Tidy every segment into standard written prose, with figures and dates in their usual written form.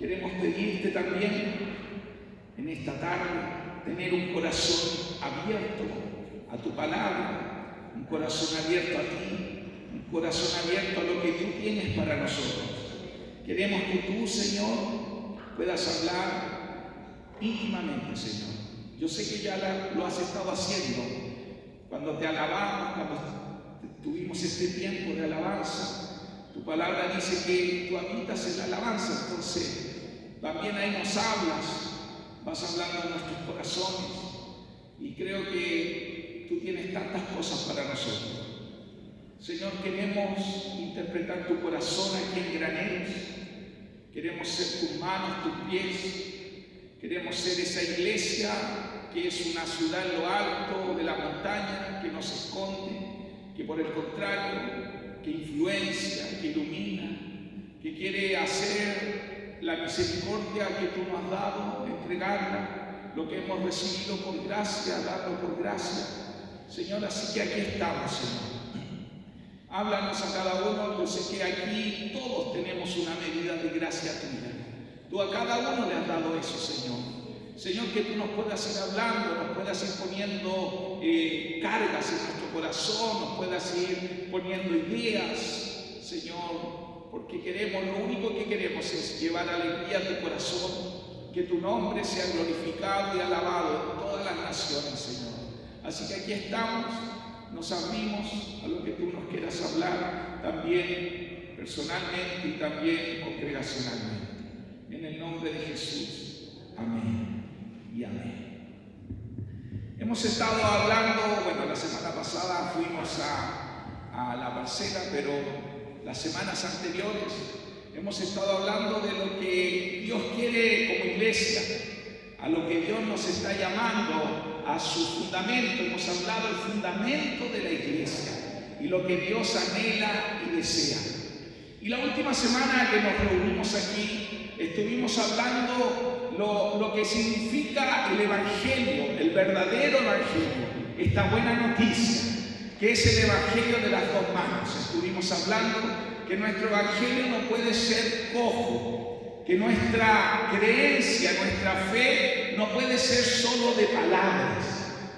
queremos pedirte también en esta tarde tener un corazón abierto a tu palabra, un corazón abierto a ti, un corazón abierto a lo que tú tienes para nosotros. Queremos que tú, Señor, puedas hablar íntimamente, Señor. Yo sé que ya lo has estado haciendo cuando te alabamos, cuando tuvimos este tiempo de alabanza. Tu palabra dice que tú habitas en la alabanza, entonces también ahí nos hablas, vas hablando en nuestros corazones, y creo que tú tienes tantas cosas para nosotros. Señor, queremos interpretar tu corazón aquí en Graneros, queremos ser tus manos, tus pies, queremos ser esa iglesia que es una ciudad en lo alto de la montaña, que no se esconde, que por el contrario, que influencia, que ilumina, que quiere hacer la misericordia que tú nos has dado, entregarla, lo que hemos recibido por gracia, darlo por gracia. Señor, así que aquí estamos, Señor. Háblanos a cada uno. Yo sé que aquí todos tenemos una medida de gracia tuya. Tú a cada uno le has dado eso, Señor. Señor, que tú nos puedas ir hablando, nos puedas ir poniendo cargas en nuestro corazón, nos puedas ir poniendo ideas, Señor, porque queremos, lo único que queremos es llevar alegría a tu corazón, que tu nombre sea glorificado y alabado en todas las naciones, Señor. Así que aquí estamos, nos abrimos a lo que tú nos quieras hablar, también personalmente y también congregacionalmente. En el nombre de Jesús. Amén y amén. Hemos estado hablando, bueno, la semana pasada fuimos a la parcela, pero las semanas anteriores hemos estado hablando de lo que Dios quiere como iglesia, a lo que Dios nos está llamando, a su fundamento. Hemos hablado del fundamento de la iglesia y lo que Dios anhela y desea. Y la última semana que nos reunimos aquí, estuvimos hablando lo que significa el Evangelio, el verdadero Evangelio, esta buena noticia, que es el Evangelio de las dos manos. Estuvimos hablando que nuestro Evangelio no puede ser cojo, que nuestra creencia, nuestra fe no puede ser solo de palabras,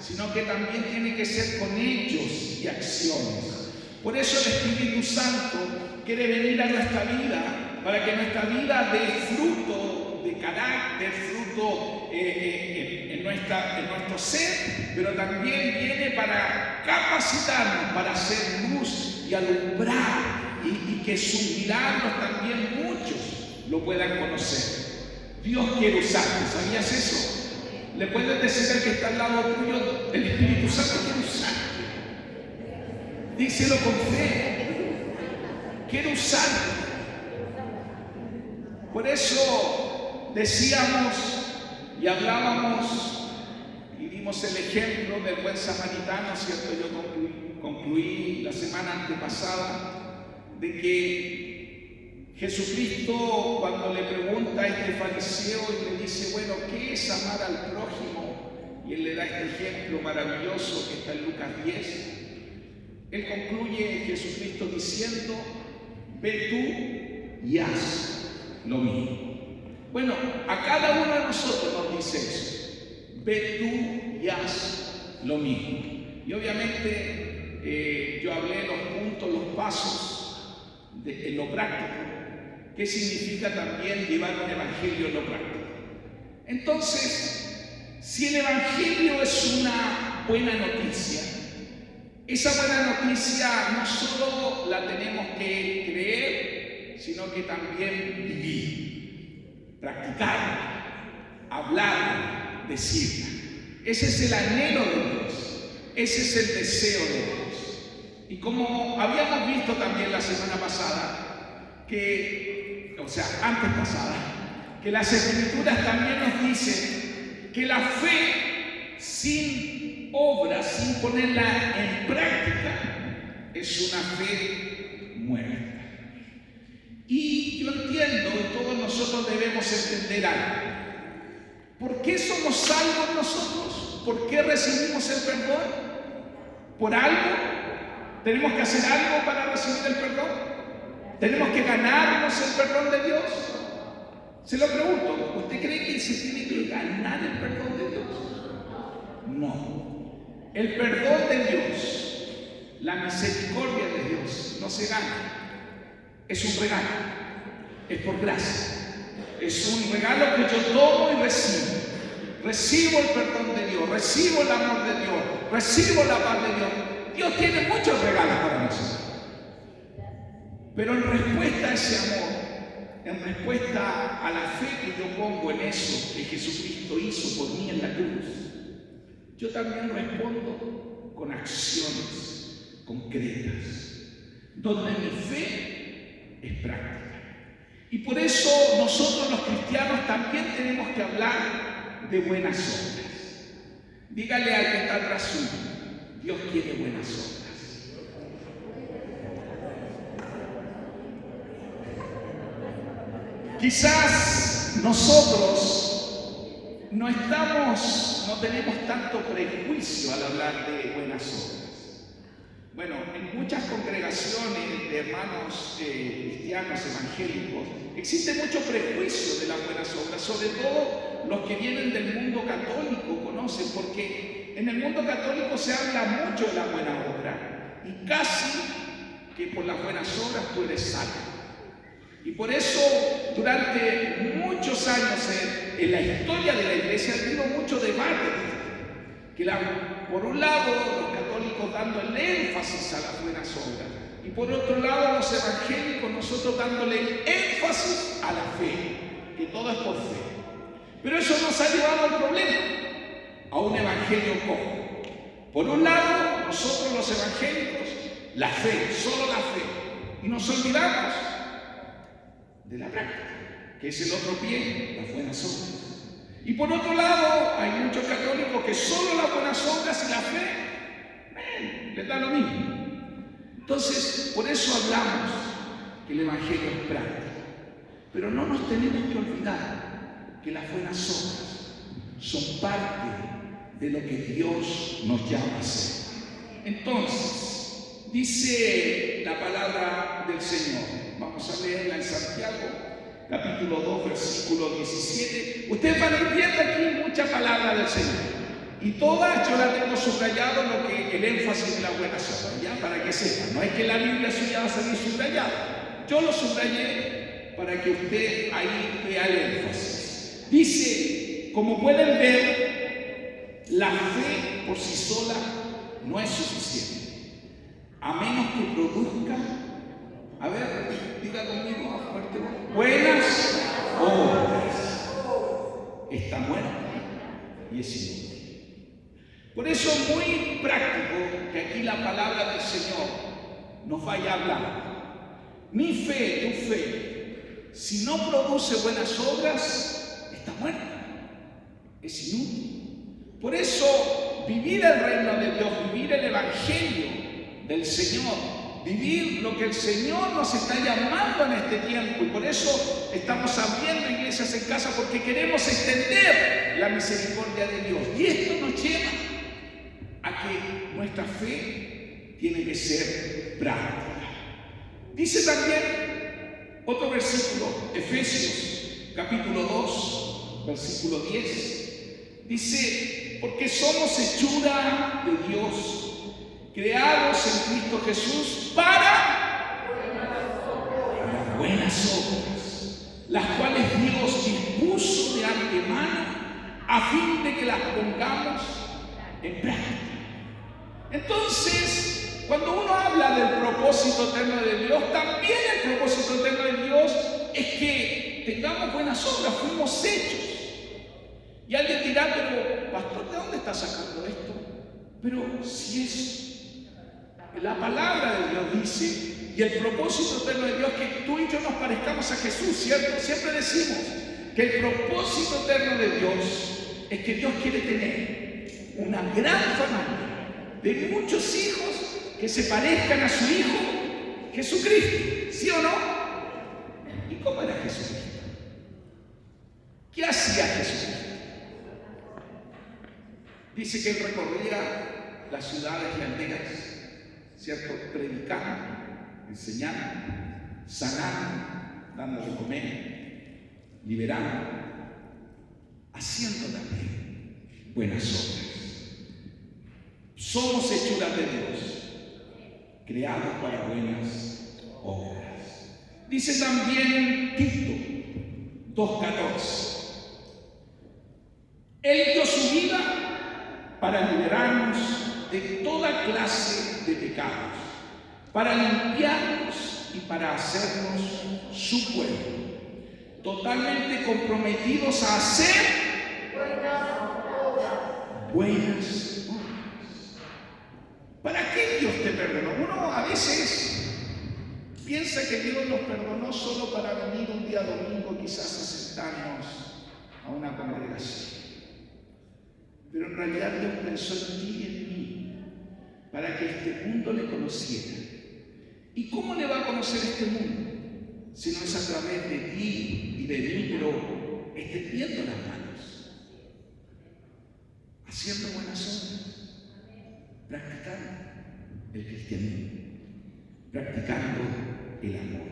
sino que también tiene que ser con hechos y acciones. Por eso el Espíritu Santo quiere venir a nuestra vida, para que nuestra vida dé fruto de carácter, fruto en nuestro ser, pero también viene para capacitarnos, para hacer luz y alumbrar, y que sus milagros también muchos lo puedan conocer. Dios quiere usarte, ¿sabías eso? Le puedes decir al que está al lado tuyo, el Espíritu Santo quiere usarte. Díselo con fe. Quiero usarte. Por eso decíamos y hablábamos y dimos el ejemplo del buen samaritano, ¿cierto? Yo concluí la semana antepasada de que Jesucristo, cuando le pregunta a este fariseo y le dice, bueno, ¿qué es amar al prójimo? Y él le da este ejemplo maravilloso que está en Lucas 10. Él concluye Jesucristo diciendo, ve tú y haz lo mismo. Bueno, a cada uno de nosotros nos dice eso. Ve tú y haz lo mismo. Y obviamente yo hablé los puntos, los pasos en lo práctico. ¿Qué significa también llevar un evangelio en lo práctico? Entonces, si el evangelio es una buena noticia, esa buena noticia no solo la tenemos que creer, sino que también vivir, practicarla, hablar, decirla. Ese es el anhelo de Dios, ese es el deseo de Dios. Y como habíamos visto también la semana pasada, antes pasada, que las Escrituras también nos dicen que la fe sin obras, sin ponerla en práctica, es una fe muerta. Y yo entiendo, y todos nosotros debemos entender algo. ¿Por qué somos salvos nosotros? ¿Por qué recibimos el perdón? ¿Por algo? ¿Tenemos que hacer algo para recibir el perdón? ¿Tenemos que ganarnos el perdón de Dios? Se lo pregunto, ¿usted cree que se tiene que ganar el perdón de Dios? No. El perdón de Dios, la misericordia de Dios, no se gana. Es un regalo. Es por gracia. Es un regalo que yo tomo y recibo. Recibo el perdón de Dios, recibo el amor de Dios, recibo la paz de Dios. Dios tiene muchos regalos para nosotros. Pero en respuesta a ese amor, en respuesta a la fe que yo pongo en eso que Jesucristo hizo por mí en la cruz, yo también respondo con acciones concretas, donde mi fe es práctica. Y por eso nosotros los cristianos también tenemos que hablar de buenas obras. Dígale al que está atrás suyo, Dios quiere buenas obras. Quizás nosotros no tenemos tanto prejuicio al hablar de buenas obras. Bueno, en muchas congregaciones de hermanos cristianos evangélicos existe mucho prejuicio de las buenas obras, sobre todo los que vienen del mundo católico conocen, porque en el mundo católico se habla mucho de la buena obra y casi que por las buenas obras tú eres salvo. Y por eso durante muchos años en la historia de la iglesia ha habido mucho debate. Por un lado los católicos dándole énfasis a las buenas obras y por otro lado los evangélicos nosotros dándole énfasis a la fe, que todo es por fe. Pero eso nos ha llevado al problema, a un evangelio cojo. Por un lado nosotros los evangélicos, la fe, solo la fe, y nos olvidamos de la práctica, que es el otro pie, las buenas obras. Y por otro lado, hay muchos católicos que solo las buenas obras y la fe les da lo mismo. Entonces, por eso hablamos que el evangelio es práctico. Pero no nos tenemos que olvidar que las buenas obras son parte de lo que Dios nos llama a hacer. Entonces, dice la palabra del Señor. Vamos a leerla en Santiago, capítulo 2, versículo 17. Ustedes van a ir viendo aquí mucha palabra del Señor. Y todas yo la tengo subrayado el énfasis de las buenas obras, ¿ya? Para que sepan. No es que la Biblia suya va a salir subrayada. Yo lo subrayé para que usted ahí vea el énfasis. Dice, como pueden ver, la fe por sí sola no es suficiente. A menos que produzca, a ver, diga conmigo a fuerte voz, buenas obras. Está muerta y es inútil. Por eso es muy práctico que aquí la palabra del Señor nos vaya a hablar. Mi fe, tu fe, si no produce buenas obras, está muerta, es inútil. Por eso vivir el reino de Dios, vivir el evangelio del Señor, vivir lo que el Señor nos está llamando en este tiempo, y por eso estamos abriendo iglesias en casa, porque queremos extender la misericordia de Dios. Y esto nos lleva a que nuestra fe tiene que ser práctica. Dice también otro versículo, Efesios capítulo 2, versículo 10. Dice, porque somos hechura de Dios, creados en Cristo Jesús para buenas obras, las cuales Dios dispuso de antemano a fin de que las pongamos en práctica. Entonces, cuando uno habla del propósito eterno de Dios, también el propósito eterno de Dios es que tengamos buenas obras, fuimos hechos. Y alguien dirá, pero pastor, ¿de dónde está sacando esto? Pero si es la palabra de Dios dice, y el propósito eterno de Dios es que tú y yo nos parezcamos a Jesús, ¿cierto? Siempre decimos que el propósito eterno de Dios es que Dios quiere tener una gran familia de muchos hijos que se parezcan a su Hijo Jesucristo, ¿sí o no? ¿Y cómo era Jesucristo? ¿Qué hacía Jesucristo? Dice que él recorría las ciudades y aldeas, ¿cierto? Predicando, enseñando, sanando, dando de comer. liberando, haciendo también buenas obras. Somos hechuras de Dios, creados para buenas obras. Dice también Tito 2:14. Él dio su vida para liberarnos de toda clase de pecados, para limpiarnos y para hacernos su pueblo, totalmente comprometidos a hacer buenas obras. ¿Para qué Dios te perdonó? Uno a veces piensa que Dios nos perdonó solo para venir un día domingo quizás a sentarnos a una congregación. Pero en realidad Dios pensó en ti y en mí para que este mundo le conociera. ¿Y cómo le va a conocer este mundo? Si no es a través de ti y de mí, pero extendiendo las manos, haciendo buenas obras, practicando el cristianismo, practicando el amor.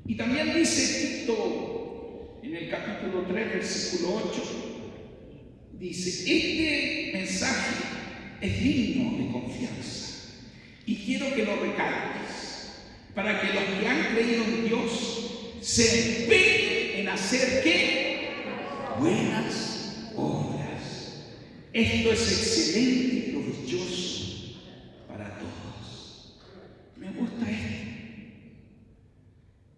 Y también dice Tito en el capítulo 3, versículo 8, dice: este mensaje es digno de confianza y quiero que lo recalques para que los que han creído en Dios se empeñen en hacer ¿qué? Buenas obras. Esto es excelente y provechoso para todos. Me gusta esto,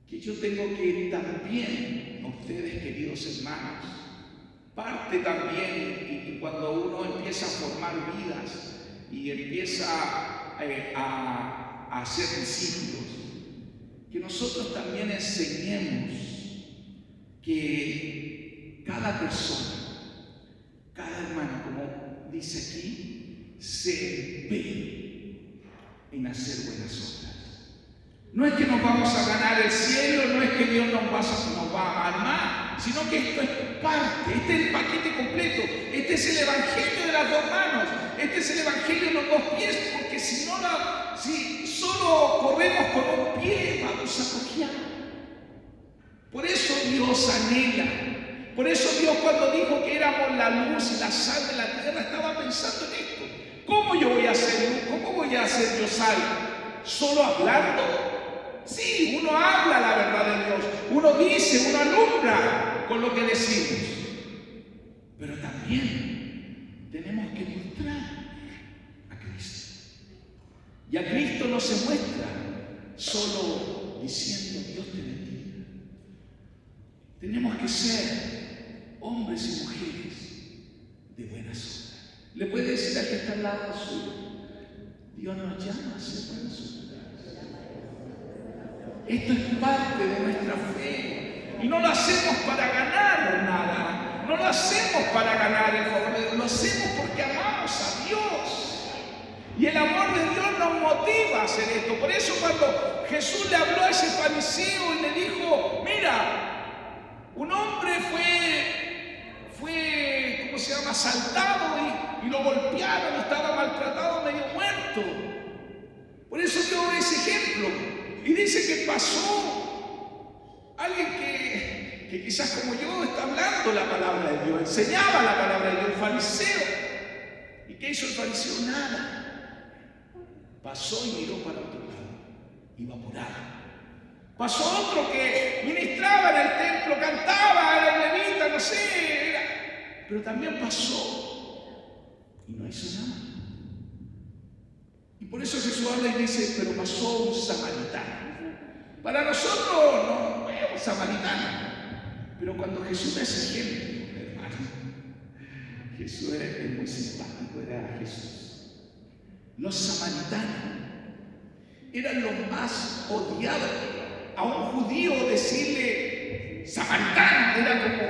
que yo tengo que también a ustedes, queridos hermanos, parte también, y cuando uno empieza a formar vidas y empieza a hacer discípulos, que nosotros también enseñemos que cada persona, cada hermano, como dice aquí, se empeñe en hacer buenas obras. No es que nos vamos a ganar el cielo, no es que Dios nos va a amar más, sino que esto es parte, este es el paquete completo, este es el evangelio de las dos manos, este es el evangelio de los dos pies, porque si solo corremos con un pie, vamos a cojear. Por eso Dios anhela, por eso Dios, cuando dijo que éramos la luz y la sal de la tierra, estaba pensando en esto. ¿Cómo yo voy a hacer luz? ¿Cómo voy a hacer yo sal? ¿Solo hablando? Sí, uno habla la verdad de Dios, uno dice, uno alumbra con lo que decimos, pero también tenemos que mostrar a Cristo. Y a Cristo no se muestra solo diciendo Dios te bendiga. Tenemos que ser hombres y mujeres de buenas obras. Le puede decir al que está al lado suyo: Dios nos llama a ser buenas obras. Esto es parte de nuestra fe. Y no lo hacemos para ganar nada. No lo hacemos para ganar el favor de Dios. Lo hacemos porque amamos a Dios. Y el amor de Dios nos motiva a hacer esto. Por eso cuando Jesús le habló a ese fariseo y le dijo: mira, un hombre fue ¿cómo se llama?, asaltado y lo golpearon, estaba maltratado, medio muerto. Por eso dio ese ejemplo. Y dice que pasó alguien que quizás como yo está hablando la palabra de Dios, enseñaba la palabra de Dios, el fariseo. ¿Y qué hizo el fariseo? Nada. Pasó y miró para otro lado, iba apurado. Pasó otro que ministraba en el templo, cantaba, era levita, no sé, pero también pasó y no hizo nada. Y por eso Jesús habla y dice: pero pasó un samaritano. Para nosotros no es un samaritano, pero cuando Jesús da ese ejemplo, hermano, Jesús es muy simpático, era Jesús. Los samaritanos eran los más odiados. A un judío decirle samaritano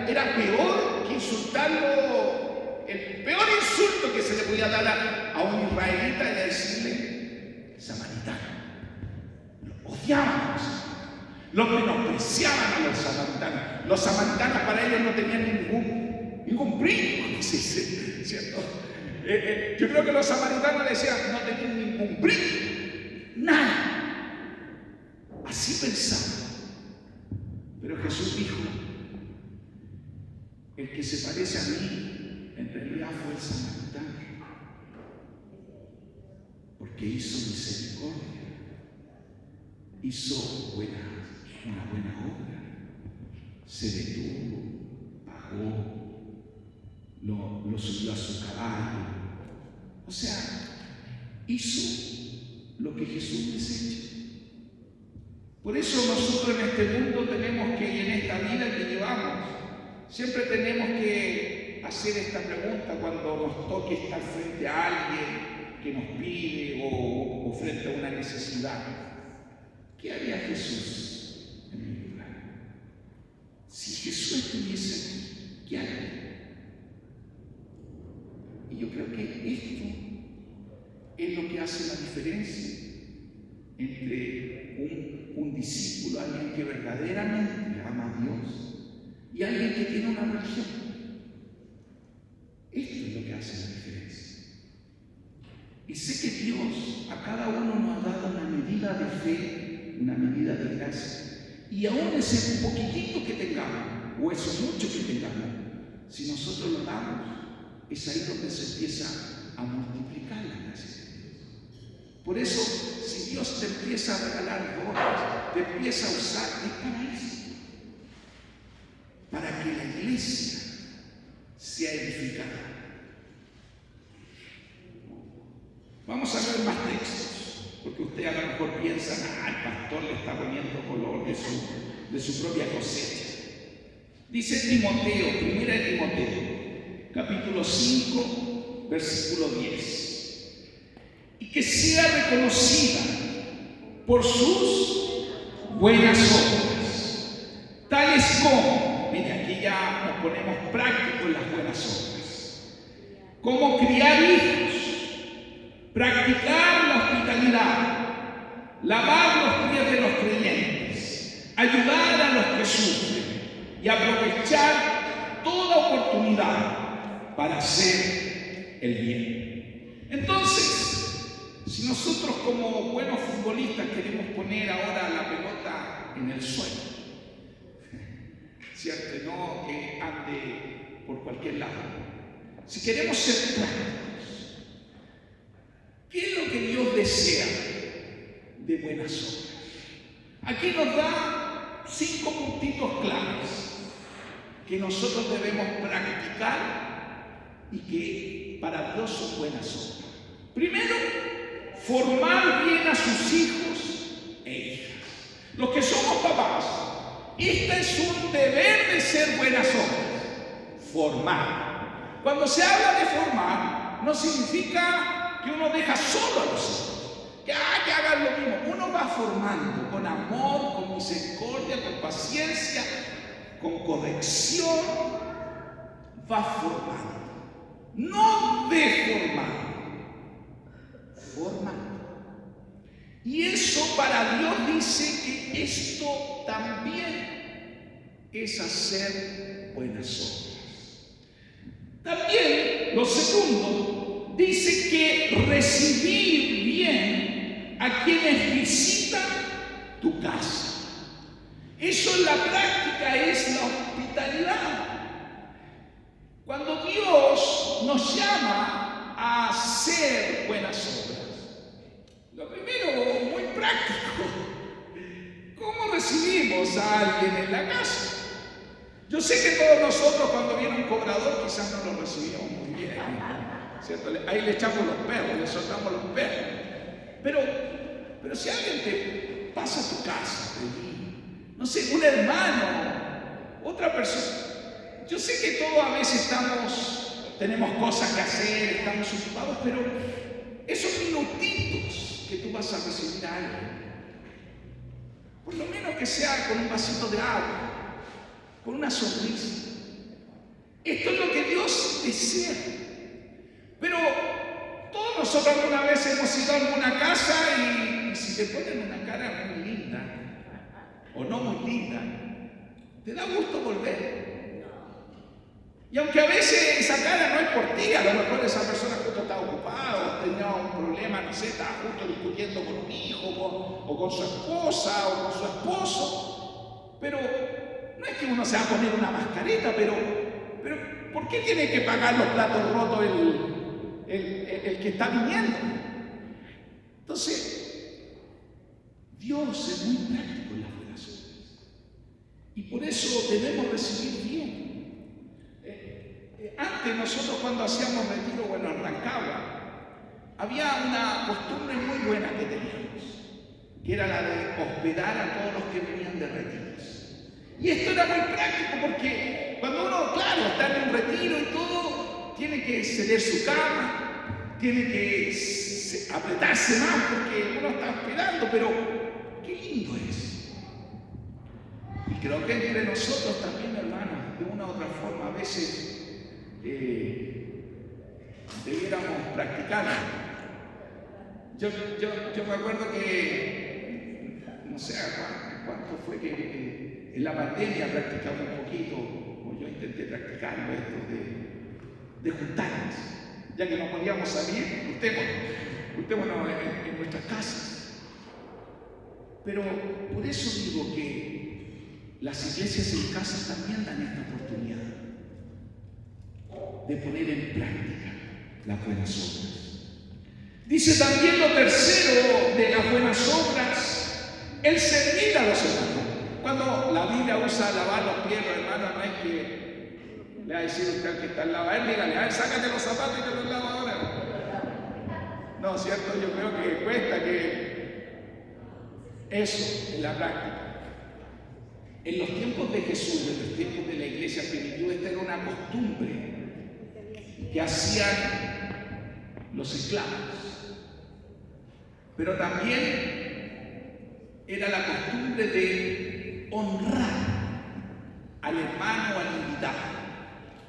era peor que insultarlo. El peor insulto que se le podía dar a un israelita era decirle samaritano. Lo odiaban, los menospreciaban a los samaritanos. Los samaritanos para ellos no tenían ningún brillo, ¿cierto? Yo creo que los samaritanos le decían: no tenían ningún brillo, nada. Así pensaban. Pero Jesús dijo: el que se parece a mí, en realidad fue el samaritano, porque hizo misericordia, hizo una buena obra, se detuvo, pagó, lo subió a su caballo, o sea, hizo lo que Jesús desecha. Por eso nosotros en este mundo tenemos que, y en esta vida que llevamos, siempre tenemos que hacer esta pregunta cuando nos toque estar frente a alguien que nos pide o frente a una necesidad. ¿Qué haría Jesús en mi lugar? Si Jesús estuviese aquí, ¿qué haría? Y yo creo que esto es lo que hace la diferencia entre un discípulo, alguien que verdaderamente ama a Dios, y alguien que tiene una religión. Esto es lo que hace la diferencia. Y sé que Dios a cada uno nos ha dado una medida de fe, una medida de gracia. Y aún ese poquitito que tengamos, o eso mucho que tengamos, si nosotros lo damos, es ahí donde se empieza a multiplicar la gracia de Dios. Por eso, si Dios te empieza a regalar dones, te empieza a usar, es para eso. Para que la iglesia sea edificada. Vamos a ver más textos, porque usted a lo mejor piensa, el pastor le está poniendo color de su propia cosecha. Dice Timoteo, 1 Timoteo, capítulo 5, versículo 10. Y que sea reconocida por sus buenas obras, tales como, mire, aquí ya nos ponemos prácticos en las buenas obras, como criar hijos, practicar la hospitalidad, lavar los pies de los creyentes, ayudar a los que sufren y aprovechar toda oportunidad para hacer el bien. Entonces, si nosotros como buenos futbolistas queremos poner ahora la pelota en el suelo, ¿cierto? No que ande por cualquier lado. Si queremos ser prácticos, ¿qué es lo que Dios desea de buenas obras? Aquí nos da 5 puntitos claves que nosotros debemos practicar y que para Dios son buenas obras. Primero, formar bien a sus hijos e hijas. Los que somos papás, este es un deber de ser buenas obras. Formar. Cuando se habla de formar, no significa que uno deja solo a los hijos, que hagan lo mismo. Uno va formando con amor, con misericordia, con paciencia, con corrección. Va formando. No deformando. Formando. Y eso para Dios dice que esto también es hacer buenas obras. También, lo segundo, dice que recibir bien a quienes visitan tu casa. Eso en la práctica es la hospitalidad. Cuando Dios nos llama a hacer buenas obras, lo primero, muy práctico, ¿cómo recibimos a alguien en la casa? Yo sé que todos nosotros cuando viene un cobrador quizás no lo recibimos muy bien, ¿cierto? Ahí le echamos los perros, le soltamos los perros. Pero si alguien te pasa a tu casa, no sé, un hermano, otra persona, yo sé que todos a veces tenemos cosas que hacer, estamos ocupados, pero esos minutitos que tú vas a recibir a alguien, por lo menos que sea con un vasito de agua, con una sonrisa. Esto es lo que Dios desea. Pero todos nosotros alguna vez hemos ido a alguna casa y si te ponen una cara muy linda o no muy linda, te da gusto volver. Y aunque a veces esa cara no es por ti, a lo mejor esa persona justo estaba ocupada o tenía un problema, no sé, estaba justo discutiendo con un hijo o con su esposa o con su esposo. Pero no es que uno se va a poner una mascareta, pero pero ¿por qué tiene que pagar los platos rotos el que está viniendo? Entonces, Dios es muy práctico en las buenas obras. Y por eso debemos recibir bien. Antes nosotros cuando hacíamos retiro, bueno, en Rancagua, había una costumbre muy buena que teníamos, que era la de hospedar a todos los que venían de retiros. Y esto era muy práctico porque cuando uno, claro, está en un retiro y todo, tiene que ceder su cama, tiene que apretarse más porque uno está hospedando, pero qué lindo es. Y creo que entre nosotros también, hermanos, de una u otra forma, a veces debiéramos practicarlo. Yo me acuerdo que, no sé cuánto fue que en la pandemia practicamos un poquito, o yo intenté practicarlo esto de juntarnos, ya que no podíamos salir, juntémonos en nuestras casas. Pero por eso digo que las iglesias en casa también dan esta oportunidad de poner en práctica las buenas obras. Dice también lo tercero de las buenas obras, el servir a los hermanos. Cuando la Biblia usa lavar los pies, hermano, no es que le va a decir usted al que está al lado, a él dígale, a ver, sácate los zapatos y te los lavo ahora. No, cierto, yo creo que cuesta que eso en la práctica. En los tiempos de Jesús, en los tiempos de la iglesia primitiva, esta era una costumbre que hacían los esclavos, pero también era la costumbre de honrar al hermano o al invitado,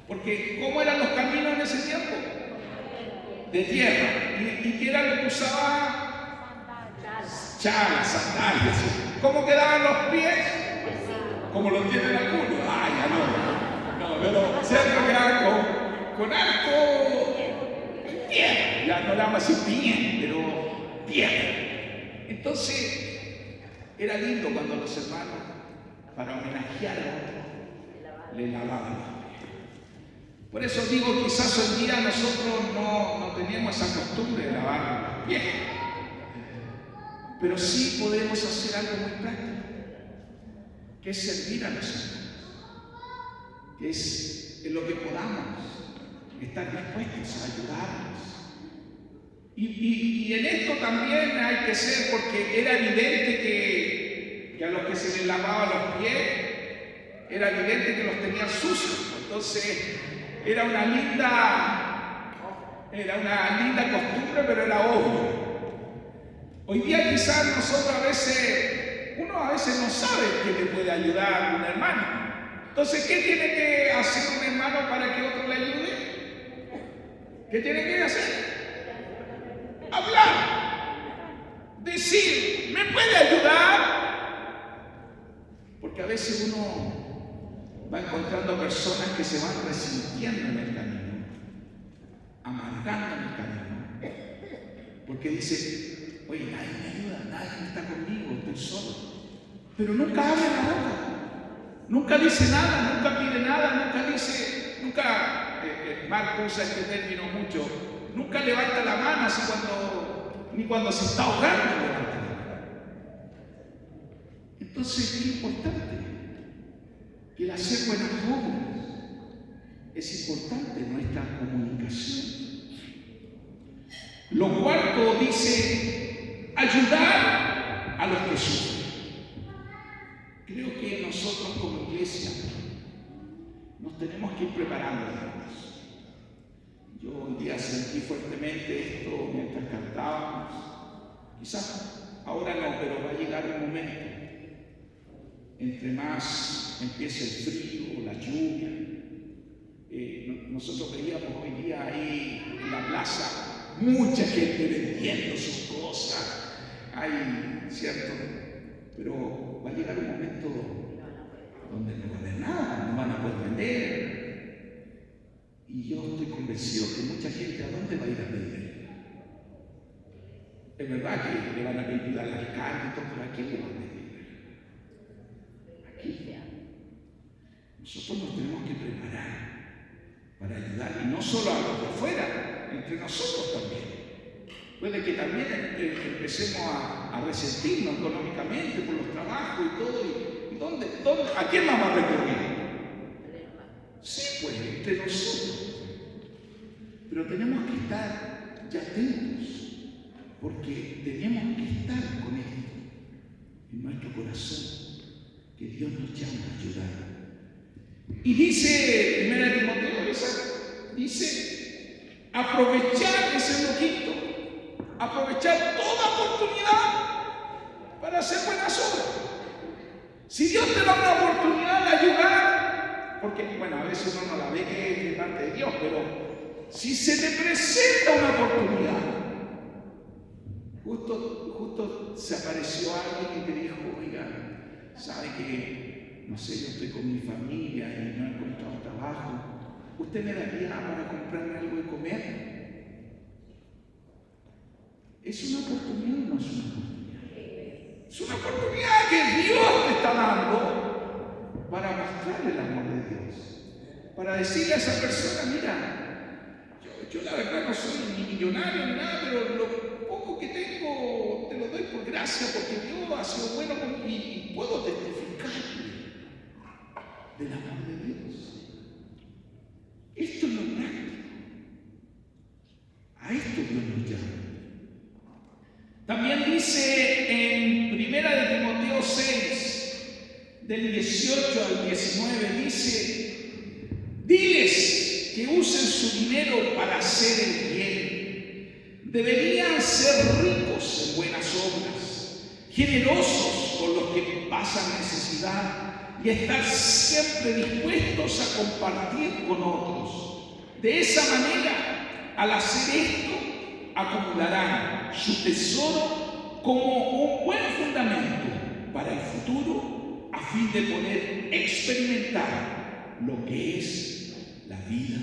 porque ¿cómo eran los caminos en ese tiempo? De tierra. ¿Y qué era lo que usaba? Chalas, sandalias. ¿Cómo quedaban los pies? Como los tienen algunos. Ay, ya no, pero cierto quedaban con arco tierra, ya no la vamos a decir piñén, pero tierra. Entonces, era lindo cuando los hermanos, para homenajear a otro, le lavaban los pies. Por eso digo, quizás hoy día nosotros no tenemos esa costumbre de lavar los pies, pero sí podemos hacer algo muy práctico, que es servir a los hermanos, que es en lo que podamos estar dispuestos a ayudarlos. Y en esto también hay que ser, porque era evidente que a los que se les lavaban los pies, era evidente que los tenían sucios. Entonces, era una linda costumbre, pero era obvio. Hoy día quizás nosotros uno a veces no sabe que le puede ayudar a un hermano. Entonces, ¿qué tiene que hacer un hermano para que otro le ayude? ¿Qué tiene que hacer? Hablar, decir, ¿me puede ayudar? Porque a veces uno va encontrando personas que se van resintiendo en el camino, amargando en el camino, porque dice, oye, nadie me ayuda, nadie está conmigo, estoy solo. Pero nunca abre la boca, nunca dice nada, nunca pide nada, Marco usa este término mucho, nunca levanta la mano así ni cuando se está ahogando levanta la mano. Entonces, qué importante que el hacer buenas obras es importante en nuestra comunicación. Lo cuarto dice, ayudar a los que sufren. Creo que nosotros como iglesia nos tenemos que ir preparando, hermanos. Yo un día sentí fuertemente esto mientras cantábamos. Quizás ahora no, pero va a llegar un momento. Entre más empiece el frío, la lluvia. Nosotros veíamos hoy día ahí en la plaza mucha gente vendiendo sus cosas. ¿Cierto? Pero va a llegar un momento donde no va a haber nada, no van a poder vender. Y yo estoy convencido que mucha gente, ¿a dónde va a ir a pedir? Es verdad que le van a pedir al alcalde y todo, pero ¿a quién le van a pedir? Aquí. Nosotros nos tenemos que preparar para ayudar, y no solo a los de afuera, entre nosotros también. Puede que también empecemos a resentirnos económicamente por los trabajos y todo. ¿Y dónde? ¿A quién vamos a recurrir? Sí, pues, entre nosotros. Pero tenemos que estar ya atentos, porque tenemos que estar con esto en nuestro corazón, que Dios nos llama a ayudar. Y dice 1 Timoteo, dice, aprovechar, ese es lo quinto, aprovechar toda oportunidad para hacer buenas obras. Si Dios te da una oportunidad de ayudar, porque, bueno, a veces uno no la ve que es de parte de Dios, pero si se te presenta una oportunidad, justo se apareció alguien y te dijo, oiga, ¿sabe que, no sé, yo estoy con mi familia y no he encontrado trabajo? ¿Usted me daría para comprarme algo de comer? ¿Es una oportunidad o no es una oportunidad? Es una oportunidad que Dios te está dando para mostrarle el amor de Dios. Para decirle a esa persona, mira, yo la verdad no soy ni millonario ni nada, pero lo poco que tengo te lo doy por gracia, porque Dios ha sido bueno conmigo y puedo testificarle del amor de Dios. Esto es lo práctico. A esto Dios nos llama. También dice en 1 Timoteo 6, del 18 al 19, dice, diles que usen su dinero para hacer el bien. Deberían ser ricos en buenas obras, generosos con los que pasan necesidad y estar siempre dispuestos a compartir con otros. De esa manera, al hacer esto, acumularán su tesoro como un buen fundamento para el futuro, a fin de poder experimentar lo que es la vida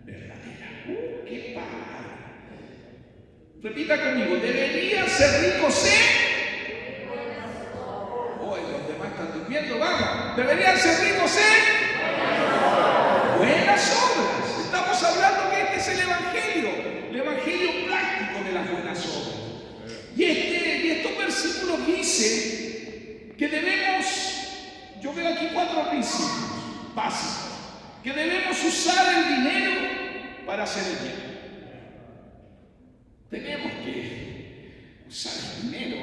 verdadera. ¡Qué palabra! Repita conmigo, deberían ser ricos en... Oh, los demás están durmiendo, vamos. Deberían ser ricos en... buenas obras. Estamos hablando que este es el evangelio práctico de las buenas obras. Y estos versículos dicen que debemos, yo veo aquí 4 principios básicos, que debemos usar el dinero para hacer el bien. Tenemos que usar el dinero,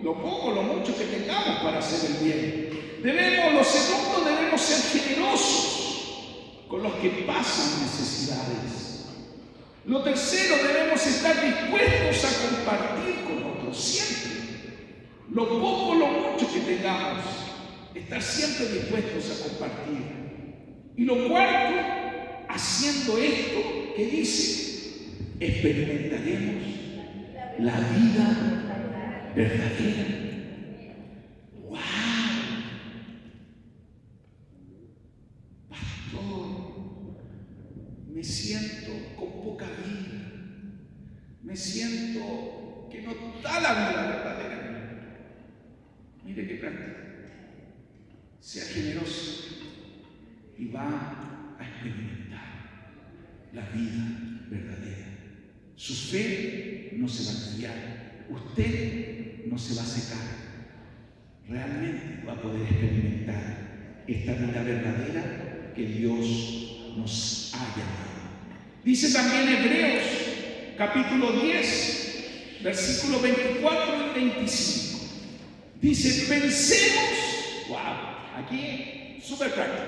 lo poco, lo mucho que tengamos para hacer el bien. Lo segundo, debemos ser generosos con los que pasan necesidades. Lo tercero, debemos estar dispuestos a compartir con otros siempre. Lo poco, lo mucho que tengamos, estar siempre dispuestos a compartir. Y lo cuarto, haciendo esto que dice, experimentaremos la vida verdadera. ¡Wow! Pastor, me siento con poca vida. Me siento que no da la vida verdadera. Mire qué práctica. Sea generoso y va a experimentar la vida verdadera. Su fe no se va a enfriar. Usted no se va a secar. Realmente va a poder experimentar esta vida verdadera que Dios nos ha llamado. Dice también Hebreos, capítulo 10, versículos 24 y 25. Dice, pensemos, wow, aquí súper práctico.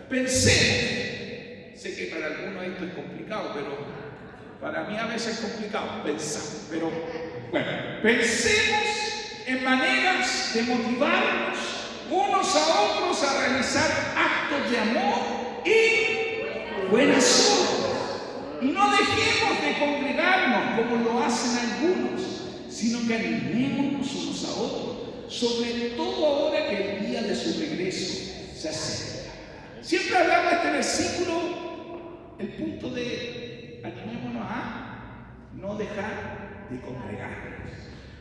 Pensemos, sé que para algunos esto es complicado, pero para mí a veces es complicado pensar, pero bueno, pensemos en maneras de motivarnos unos a otros a realizar actos de amor y buenas obras. Y no dejemos de congregarnos como lo hacen algunos, sino que animémonos unos a otros, sobre todo ahora que el día de su regreso se acerca. Siempre hablamos de este versículo, el punto de animémonos a no dejar de congregarnos.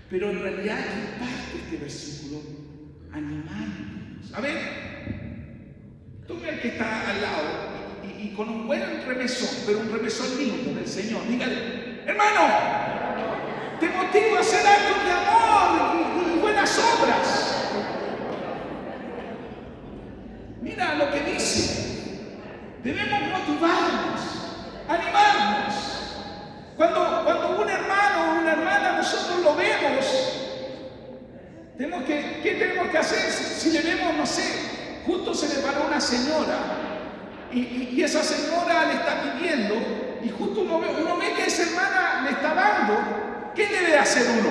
Pero en realidad es parte de este versículo, animándonos. A ver, tome al que está al lado y con un buen remesón, pero un remesón lindo del Señor. Dígale, hermano, te motivo a hacer actos de amor y buenas obras. Mira lo que dice. Debemos motivarnos, animarnos. Cuando un hermano o una hermana nosotros lo vemos, ¿qué tenemos que hacer? Si le vemos, no sé, justo se le paró una señora y esa señora le está pidiendo y justo uno ve que esa hermana le está dando, ¿qué debe hacer uno?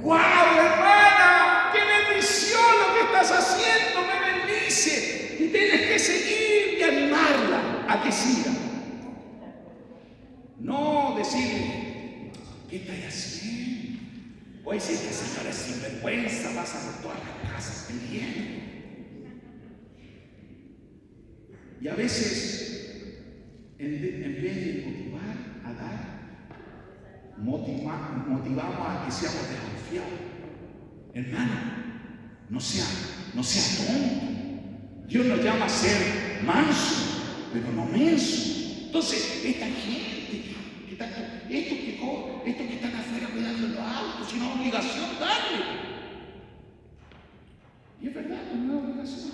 ¡Wow, hermana! ¡Qué bendición lo que estás haciendo! ¡Me bendice! Y tienes que seguir y animarla a que siga. No decirle, ¿qué estás haciendo? Oye, si esta señora es sinvergüenza, pasa por todas las casas pidiendo. Y a veces, en vez de motivar a dar, motivamos a que seamos desconfiados. Hermano, no sea tonto. Dios nos llama a ser manso, pero no menso. Entonces, esta gente estos que están afuera cuidando los autos, sin obligación, darle. Y es verdad, no es obligación.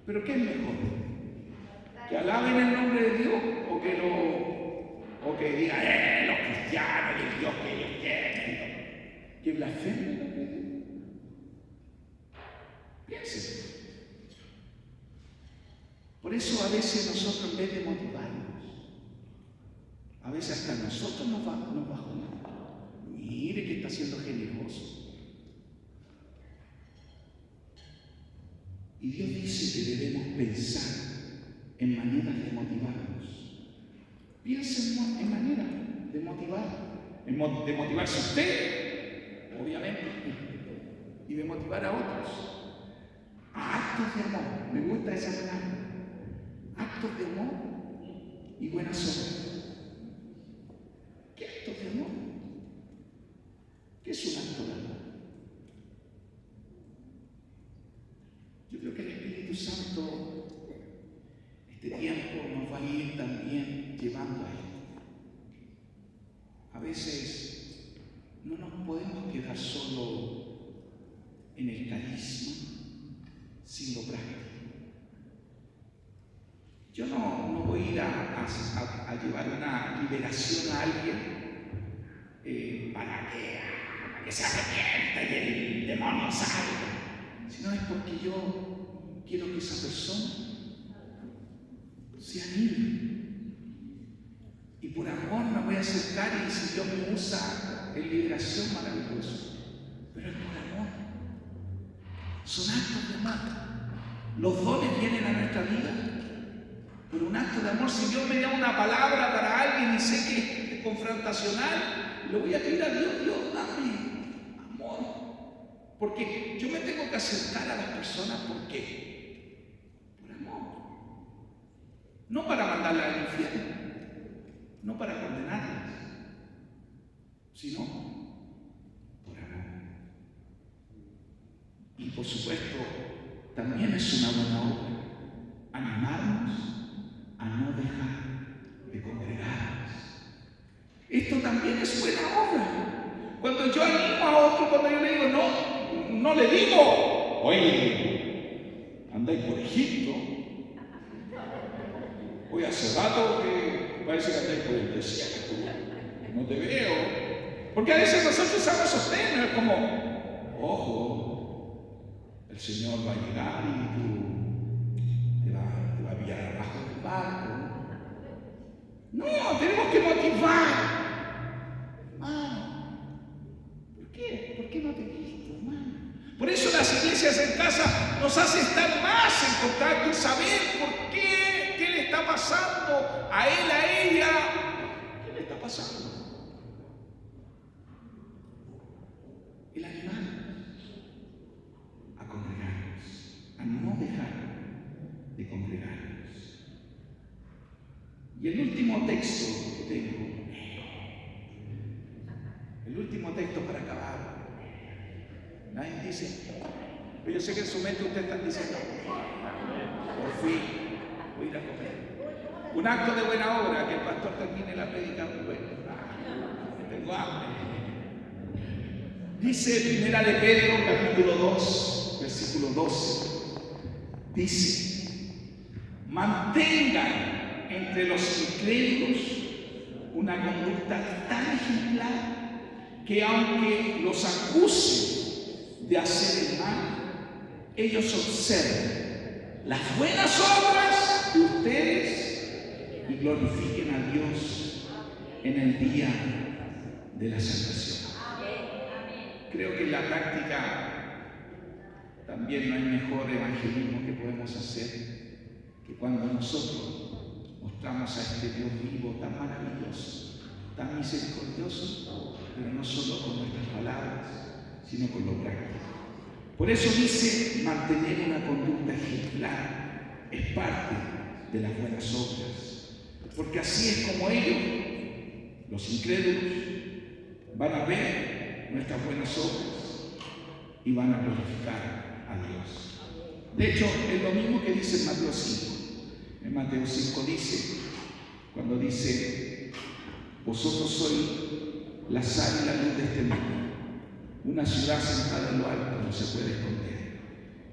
Pero ¿qué es mejor? ¿Que alaben el nombre de Dios o que digan, los cristianos, el Dios que ellos tienen? ¿Que blasfemen el nombre de Dios? Piensen. Por eso a veces nosotros, en vez de motivarnos, a veces hasta nosotros nos bajamos. Mire que está siendo generoso. Y Dios dice que debemos pensar en maneras de motivarnos. Piensen en maneras de motivar. De motivarse usted, obviamente, y de motivar a otros. A actos de amor. Me gusta esa palabra. Actos de amor y buenas obras. ¿Qué actos de amor? ¿Qué es un acto de amor? Yo creo que el Espíritu Santo, este tiempo, nos va a ir también llevando a esto. A veces no nos podemos quedar solo en el carisma sin lo práctico. Yo no voy a ir a llevar una liberación a alguien para que se arrepienta y el demonio salga, sino es porque yo quiero que esa persona se anime. Y por amor me voy a acercar y si Dios me usa en liberación, maravilloso. Pero es por amor. Son actos de amor. Los dones vienen a nuestra vida por un acto de amor. Si Dios me da una palabra para alguien y sé que es confrontacional, le voy a pedir a Dios, Dios, dame amor. Porque yo me tengo que acercar a las personas, ¿por qué? Por amor. No para mandarlas al infierno, no para condenarlas, sino por amor. Y por supuesto, también es una buena obra animarnos a no dejar de congregarnos. Esto también es buena obra. Cuando yo animo a otro, cuando yo le digo, no le digo, oye, andáis por Egipto. Hoy hace rato que parece que andáis por el desierto. No te veo. Porque a veces nosotros usamos esos términos como, ojo, el Señor va a llegar y tú te va a pillar abajo del barco. No, tenemos que motivar. ¿Por qué? ¿Por qué no te he visto, hermano? Por eso las iglesias en casa nos hacen estar más en contacto y saber por qué le está pasando a él, a ella. ¿Qué le está pasando? El animarnos a congregarnos, a no dejar de congregarnos. Y el último texto que tengo, el último texto para acabar. Nadie dice, pero yo sé que en su mente ustedes están diciendo, por fin voy a ir a comer. Un acto de buena obra, que el pastor termine la prédica. Bueno, tengo hambre. Dice 1 de Pedro, capítulo 2, versículo 12. Dice: mantengan entre los incrédulos una conducta tan ejemplar que aunque los acusen de hacer el mal, ellos observen las buenas obras de ustedes y glorifiquen a Dios en el día de la salvación. Creo que en la práctica también no hay mejor evangelismo que podemos hacer que cuando nosotros mostramos a este Dios vivo, tan maravilloso, tan misericordioso, pero no solo con nuestras palabras, sino con lo práctico. Por eso dice: mantener una conducta ejemplar es parte de las buenas obras, porque así es como ellos, los incrédulos, van a ver nuestras buenas obras y van a glorificar a Dios. De hecho, es lo mismo que dice en Mateo 5. En Mateo 5 dice, cuando dice: vosotros sois la sal y la luz de este mundo. Una ciudad sentada en lo alto no se puede esconder.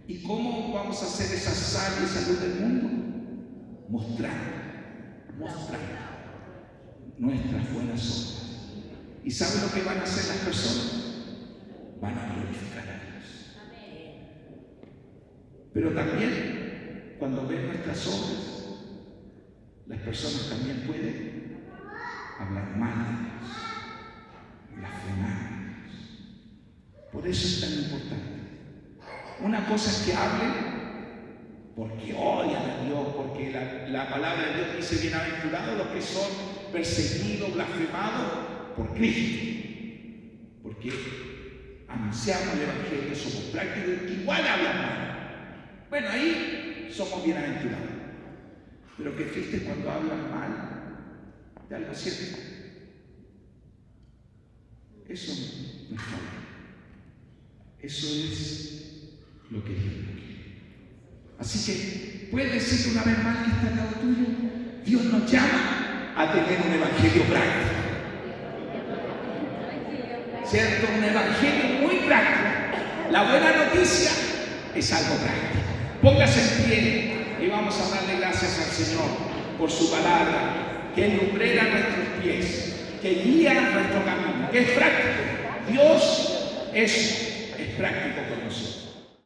¿Y cómo vamos a hacer esa sal y esa luz del mundo? Mostrando nuestras buenas obras. ¿Y saben lo que van a hacer las personas? Van a glorificar a Dios. Pero también, cuando ven nuestras obras, las personas también pueden hablar mal de Dios, blasfemar de Dios. Por eso es tan importante. Una cosa es que hablen porque odian a Dios, porque la palabra de Dios dice: bienaventurados los que son perseguidos, blasfemados por Cristo, porque anunciamos el Evangelio, somos prácticos, igual hablan mal. Bueno, ahí somos bienaventurados. Pero qué triste cuando hablan mal de algo cierto. Eso no es malo. Eso es lo que Dios no quiere. Así que puedes decir una vez más que está al lado tuyo: Dios nos llama a tener un evangelio práctico. ¿Cierto? Un evangelio muy práctico. La buena noticia es algo práctico. Póngase en pie y vamos a darle gracias al Señor por su palabra, que alumbrera nuestros pies, que guía nuestro camino, que es práctico. Dios es práctico con nosotros.